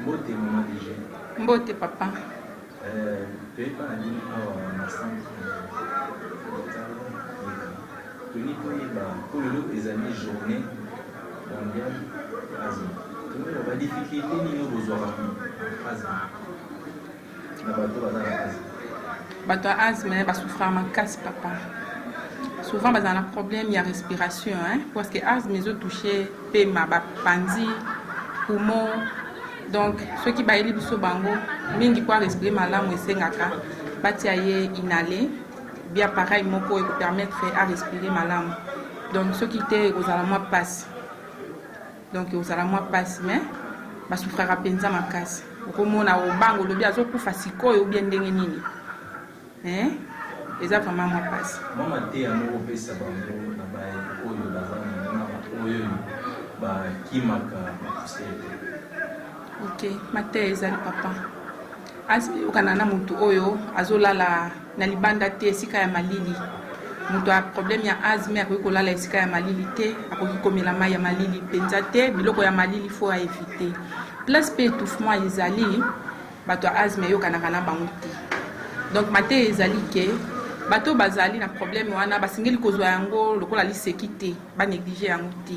Mbote maman déjà. Mbote papa. Tu pas allé à centre. Tu n'es pas pour les amis journée mondiale asthme. Tu n'as pas difficulté ni au besoin asthme. La bateau va dans asthme. Bateau asthme va souffrir ma casse papa. Souvent bah un problème il y a respiration hein parce que asthme ils ont touché pema ba pandi poumon. Donc, ceux qui baillent biso bango, mingi quoi respirer malamu esengaka, batiaye inhaler, bien pareil moko et permettre à respirer malamu. Donc, ceux qui étaient aux alamoi passe. Donc, aux alamoi passe, mais ba souffrira penza makasi. Okomona o bango lobi azokufa sikoyo ou bien ndenge nini. Hein? Eza vraiment moi passe. Mama te amour pesa bango na ba oyo bazana na oyo ba kimaka ok mate ezali papa okana na mutu oyo azolala na libanda te esika ya malili mutu a problème ya asthme akoki kolala esika ya malili te akoki komela mai ya malili penza te biloko ya malili faut à éviter place pe étouffement ezali bato ya asthme yokanaka na bango te donc mate ezali ke bato bazali na problème wana basengeli kozwa yango lokola liseki te banéglige yango te.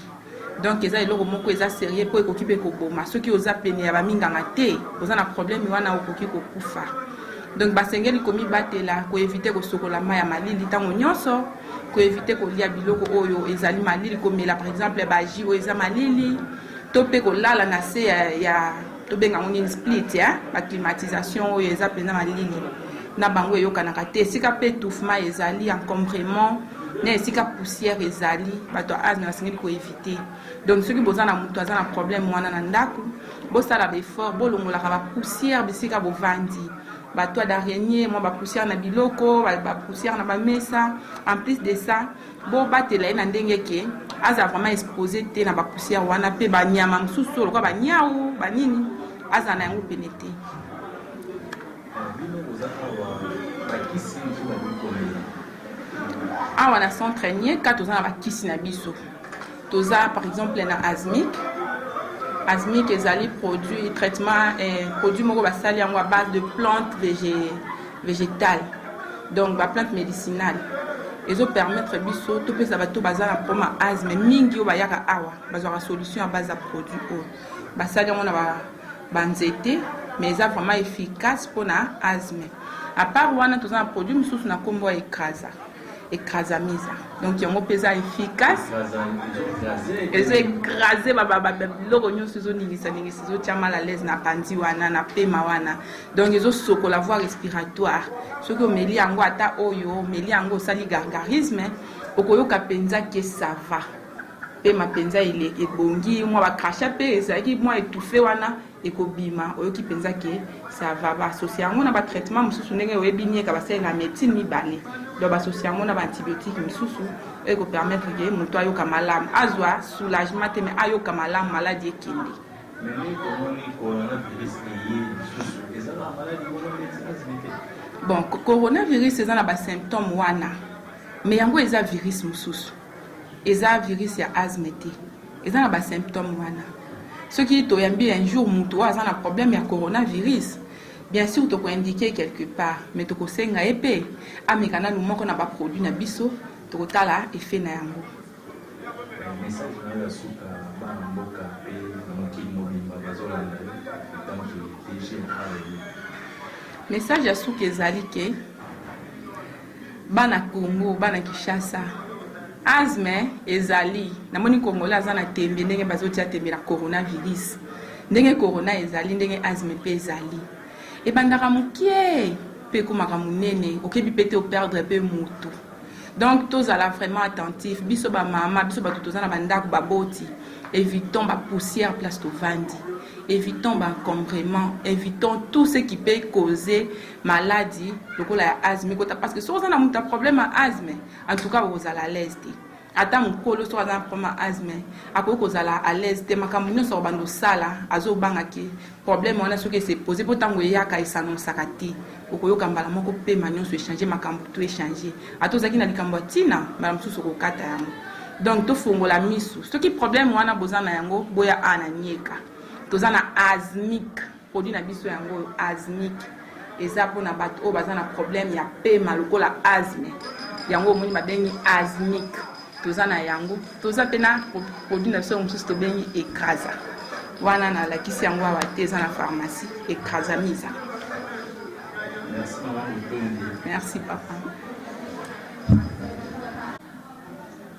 Donc eza eloko moko eza sérieux po ekoki pe koboma soki oza pene ya baminganga te oza na problème wana okoki kokufa. Donc basengeli komi batela ko éviter kosokola mai ya malili tango nyonso ko éviter kolia biloko oyo ezali malili komela par exemple ba jus oyo eza malili to pe kolala na se ya to benga ngoni split ya ba climatisation oyo eza pena malili na bango eyokanaka te esika pe étouffement ezali encombrement na esika poussière ezali bato asthme basengeli ko éviter. Donc ceux qui ont un problème wana na ndako bosala effort bolongolaka ba poussière bisika bovandi bato d'araignée moi ba poussière na biloko ba poussière na ba mesa en plus de ça bo batela na ndenge ke aza vraiment exposé te na ba poussière wana pe ba nyama msusu lokwa ba nyau ba nini aza na yango penete. Awa na s'entraîner quand on a ba kisi na biso. Toza par exemple na asthmique ezali produit traitement produit moko basali yango à base de plantes végétales donc ba plante médicinale ezo permettre biso to pesa bato bazala problème asthme mingi o bayaka awa bazwa solution à base de produit o basali yango na ba nzete mais ça vraiment efficace pour na asthme. À part wana toza un produit misusu na kombo écrasamisa donc yango pesa efficace ezo écraser biloko nyonso ezoningisa ezotia mal à l'aise na pandi wana na pema wana donc ezosokola voie respiratoire soki omeli yango ata oyo omeli yango osali gargarisme okoyoka penza ke ça va pema penza ile ebongi mwa bakrasha pe ezalaki mwa étouffé wana ekobima oyoki penza ke ça va bassocie yango na batraitement mosusu ndenge oyebinieka basalela médecine mibale donc bassocie yango na baantibiotique misusu eko permettre ke moto ayoka malamu azwa soulagement te mais ayoka malamu maladie ekende. Bon coronavirus eza na basymptôme wana mais yango eza virus mosusu eza virus ya asthme te eza na basymptôme wana. Ce qui est un jour, tu as un problème de coronavirus. Bien sûr, tu peux indiquer quelque part, mais tu peux senga épée. Amekana nous manque na ba produit na biso, tu as là effet na yango. Message na suka ba mboka pe mokili mobimba bazolanda tant que TG na message ya suka ezali ke bana Congo, bana Kinshasa. Asthme ezali na moni congolais aza na tembe ndenge bazotia tembe na coronavirus ndenge corona ezali ndenge asthme pe ezali ebandaka mokie pe komaka munene okebi pete o perdre pe mutu donc tozala vraiment attentif biso ba mama biso bato toza na bandako baboti évitons ba poussière place tovandi évitons ba encombrement évitons tout ce qui peut causer maladie lokola ya asthme parce que si vous avez un problème à asthme en tout cas vous allez à l'aise ata mukolo so aza problème asthme akoki kozala à l'aise te makambo nyonso bando sala azobanga ke problème wana soki se poser po tango eyaka esanosaka te okoyoka mbala moko pe nyonso échanger makambo to échanger atozaki na likambo tina mbala mosusu kokata yango donc tofongola misu soki problème wana boza na yango boya ana nyeka toza na asthmique produit na biso yango asthmique eza mpona bato oyo baza na problème ya pema lokola asthme yango omoni babengi asthmique toza na yango toza mpe na produit na biso mosusu tobengi ekraza wana nalakisi yango awa te eza na pharmacie ekrazamisa. Merci papa.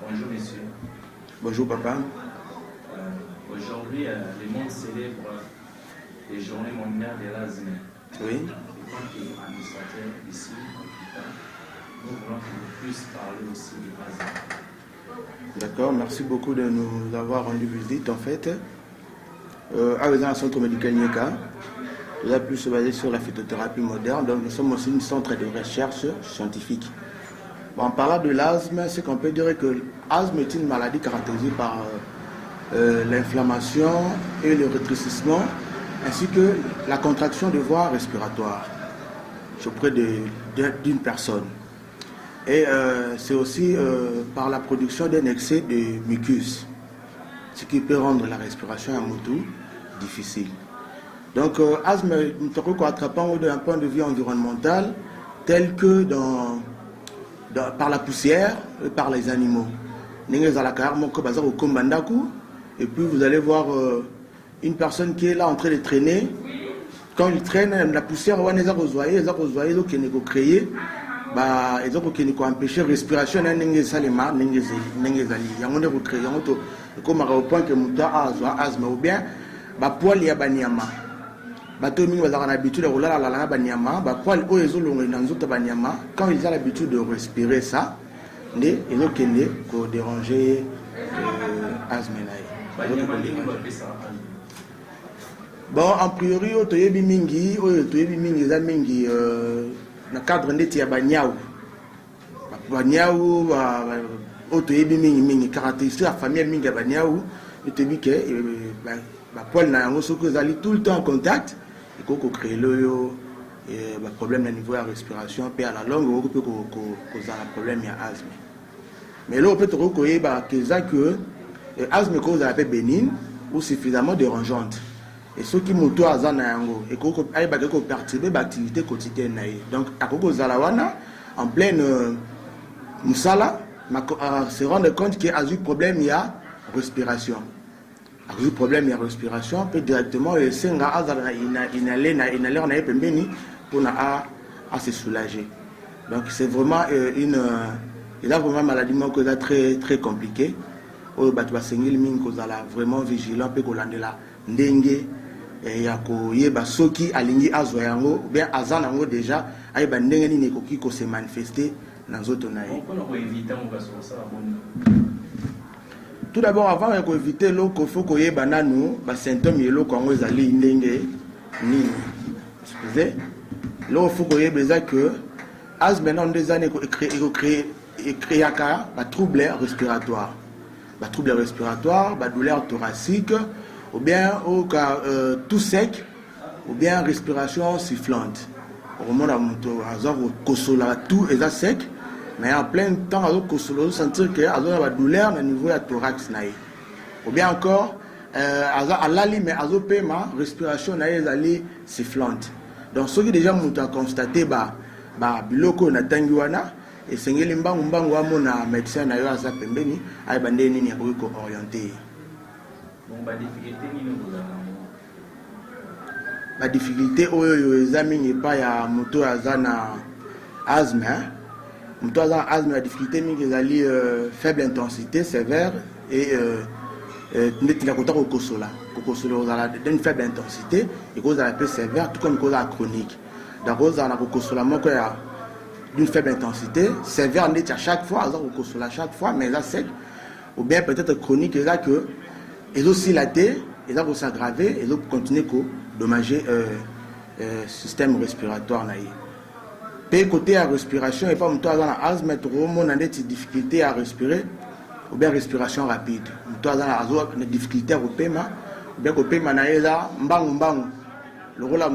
Bonjour messieurs. Bonjour papa. Aujourd'hui, le monde célèbre les journées mondiales de l'asthme. Oui. Et tant qu'administrateur ici, nous voulons que vous puissiez parler aussi de l'asthme. D'accord, merci beaucoup de nous avoir rendu visite en fait. Avec un centre médical Nieka, nous avons pu se baser sur la phytothérapie moderne, donc nous sommes aussi un centre de recherche scientifique. Bon, en parlant de l'asthme, c'est qu'on peut dire que l'asthme est une maladie caractérisée par l'inflammation et le rétrécissement, ainsi que la contraction de voies respiratoires auprès d'une personne. Et c'est aussi par la production d'un excès de mucus, ce qui peut rendre la respiration à motu difficile. Donc, asthme, nous sommes attrapant d'un point de vue environnemental, tel que par la poussière et par les animaux. Et puis vous allez voir une personne qui est là en train de traîner. Quand il traîne, la poussière, ils ont créé. Ils ont empêché la respiration. Comme au point que nous avons asthme ou bien poil ya banyama bato mingi bazaka na habitude de rouler la banyama poil o ezolonga na nzoto banyama quand ils ont l'habitude de respirer ça ils ont ko déranger asthme bon en priori o toyebi mingi za mingi na cadre ndeti ya banyau o toyebi mingi caractéristique la famille mingi ya banyau et te dit que poil na yango soki ezali tout le temps en contact ekoki créer le problème au niveau de la respiration puis à la longue on peut causer un problème ya asthme. Mais là on peut koyeba que asthme cause la bénigne ou suffisamment dérangeante et ceux qui moto aza na yango ekoki ayeba ko perturber l'activité quotidienne na ye. Donc akoko zala wana en pleine musala se rendre compte qu'il y a un problème ya respiration. Le problème de la respiration peut directement pour se soulager. Donc c'est vraiment une maladie très très compliquée. Vraiment vigilant peut dengue et ya soki alingi azwa yango bien azanango déjà ayeba ndenge nini ekoki ko se manifester dans zoto na ye. Tout d'abord, avant d'éviter l'eau, il faut qu'il y ait des symptômes de l'eau quand vous allez ndenge ni. Excusez. Là, il faut qu'il y ait besoin que as maintenant des années créer un trouble respiratoire. Un trouble respiratoire, une douleur thoracique, ou bien tout sec, ou bien respiration sifflante. Au moment où tout est sec. Mais en plein temps, on va sentir qu'il y a une douleur au niveau du thorax. Ou bien encore, à l'ali, mais à la respiration est sifflante. Donc, ce qui déjà ont constaté, biloko na tangiwana, et c'est que les médecin na yo asa pembeni, ay bande nini ko orienté. Bon, difficulté ni nous la difficulté oyo examine pas ya moto azana asthme. La difficulté est faible intensité, sévère et une faible intensité et cause un peu sévère, tout comme cause chronique. Donc, d'une faible intensité, sévère à chaque fois, mais là sec, ou bien peut-être chronique, et là que ils aussi laté, ils ont s'aggraver, ils ont continuer à dommager le système respiratoire. Puis côté à respiration, et pas dans l'asthme, on a des difficultés à respirer, ou bien respiration rapide. On a des difficultés au paiement, ou bien au paiement, le rôle à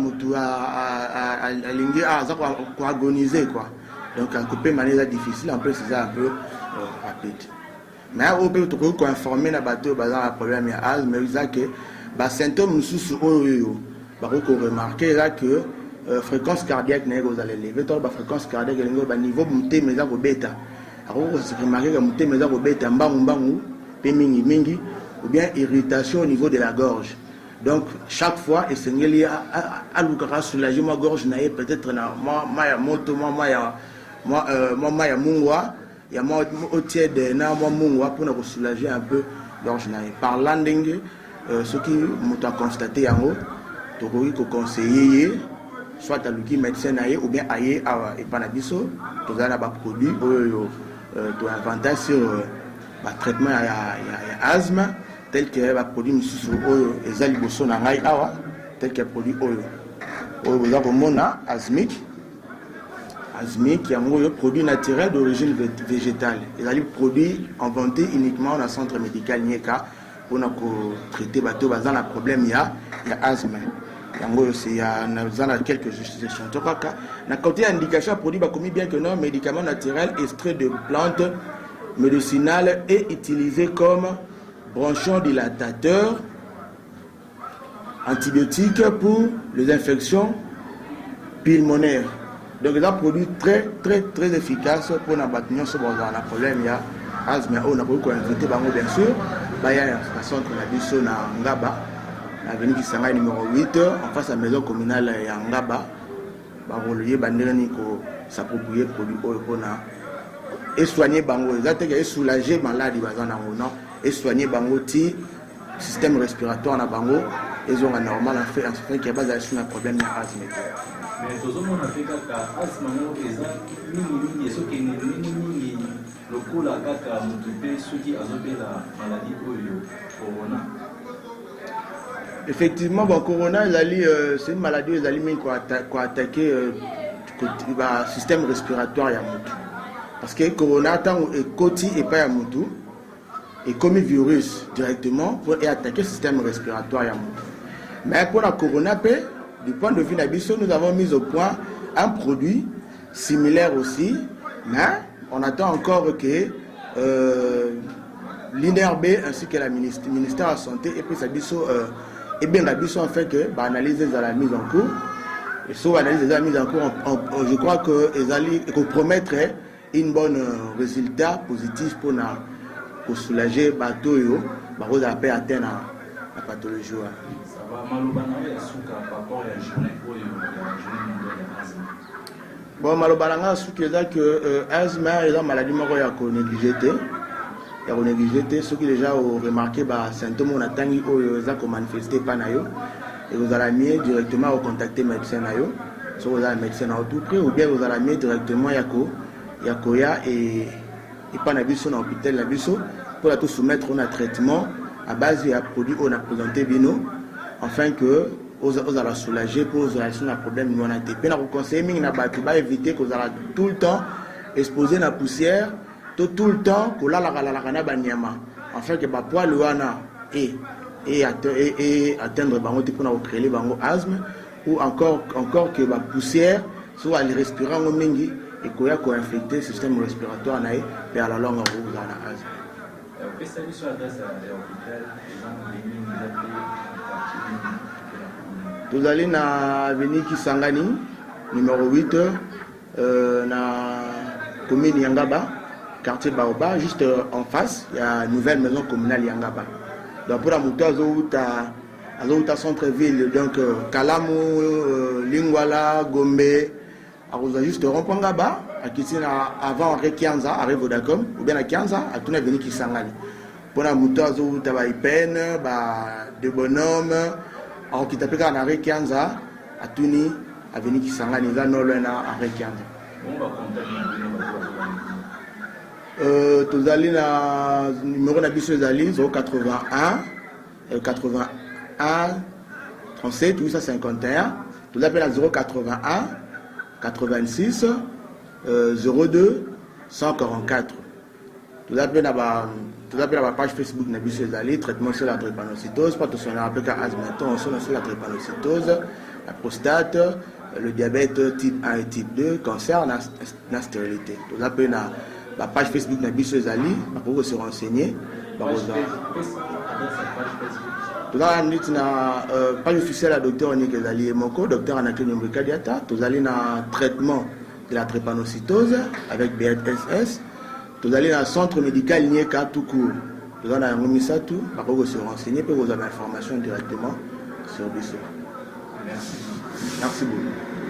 agoniser. Donc, un paiement est difficile, en plus, c'est un peu rapide. Mais on peut informer le bateau, le problème est asthme, mais il y a des symptômes sous bah qu'on remarquer là que fréquence cardiaque n'est pas élevée, donc la fréquence cardiaque est au niveau monté mais ça bêta. Alors on se remarquer que monté mais ça bêta mbangu mingi ou bien irritation au niveau de la gorge. Donc chaque fois et c'est lié à l'oukara soulager ma gorge naïe peut-être na moi ya moto moi ya mungwa ya moi au tiède na moi mungwa pour nous soulager un peu gorge naïe. Par landing ce qui m'ont constaté yango to ko conseiller soit à l'ouki médecin naïe ou bien aïe à epanabiso to za ba produit to inventer sur traitement ya asthme tel que va produit misusu oyo ezali boso na ngai awa tel que produit oyo boza komona asthmique yango oyo produit naturel d'origine végétale ezali produit inventé uniquement na centre médical Nieka mpona kotraiter bato baza na problème ya asthme yango oyo c'est naza na quelques justifications to kaka na côté ya indication ya produit bakomi bien que non médicament naturel extrait de plantes médicinales et utilisé comme bronchodilatateur, antibiotique pour les infections pulmonaires. Donc, c'est un produit très efficace pour la bâtiment sur le problème. Il y a asthme, on a beaucoup invité, bien sûr. Il y a un centre de la à Ngaba, l'avenue Kisanga numéro 8, en face à la maison communale à Ngaba. Il y a un s'approprier produit et soigner bango. Et soulager maladie, non? Et soigner bango ti système respiratoire na bango ils ont un normal afin qu'il y a pas de problème de asthme. Mais tout le monde a fait kaka asthme no eza mingi soki mingi lokola kaka mutupe soki azobela maladie oyo corona. Effectivement bon corona c'est une maladie ezali mingi ko attaquer le système respiratoire ya mutu. Parce que corona tant ekoti et pas ya mutu et comme virus directement pour attaquer le système respiratoire. Mais pour la corona, du point de vue d'Abisso, nous avons mis au point un produit similaire aussi, mais on attend encore que l'INRB ainsi que le ministère de la Santé et puis Abisso et bien l'Abisso en fait que analyser la mise en cours. Et sur l'analyse de la mise en cours, je crois qu'ils allaient compromettre une bonne résultat positif pour soulager bateau yo bako za pe atteindre la pathologie. Ça va malobana ya suka par rapport à la journée oyo ya asthme. Bon malobana nga suka eza que asthme eza maladie moko ya ko négliger te soki déjà au remarquer ba symptômes na tangi oyo eza ko manifester pa na yo et vous allez mieux directement au contacter médecin na yo so vous allez médecin na tout près ou bien vous allez mieux directement ya koya et pas na biso na hôpital na biso pour la tout soumettre un traitement à base de produits on a présenté bino afin que aux allez soulager pour aux allez un problème non a été pe na conseiller mingi na ba éviter que vous allez tout le temps exposer na poussière tout le temps ko la na banyama afin que ba poil wana et atteindre bango te pour na créer bango asthme ou encore que ba poussière soit les respirants mingi et qu'on a infecté le système respiratoire et à la longue on va à asthme. Vous allez na avenue Kisangani numéro 8 na commune Yangaba quartier Baoba juste en face il y a une nouvelle maison communale Yangaba. Donc pour la moto azouta centre-ville donc Kalamu Lingwala Gombe. Vous avez juste rond-point là-bas, avant Rekianza, à Revodacom, ou bien à Kianza, à tout le monde qui s'engage. Pour la moutaz ou tabac peine, de bonhomme, alors qui t'appelle à Rekianza, à Tuni, à venir qui s'engage, il va non loin à Rekianza. Tous allez na numéro d'habitude d'Ali 081 37 851. Tous appelez à 081 86 02 144. Tout appelez la page Facebook Nabissu Zali, traitement sur la drépanocytose, pas tout son appel à asthme, sur la drépanocytose, la prostate, le diabète type 1 et type 2, cancer, la stérilité. Tout appelez la page Facebook Nabissu Zali, pour se renseigner. Tout à l'heure, page officielle à docteur Nikezali Moko, docteur Anakini Mbikadiata. Tout à l'heure, traitement de la drépanocytose avec BSS. Tout à l'heure, centre médical Nieka tout court. Tout à l'heure, on a tout. Par contre, vous se renseigner, puis vous avez l'information directement sur le dossier. Merci. Merci beaucoup.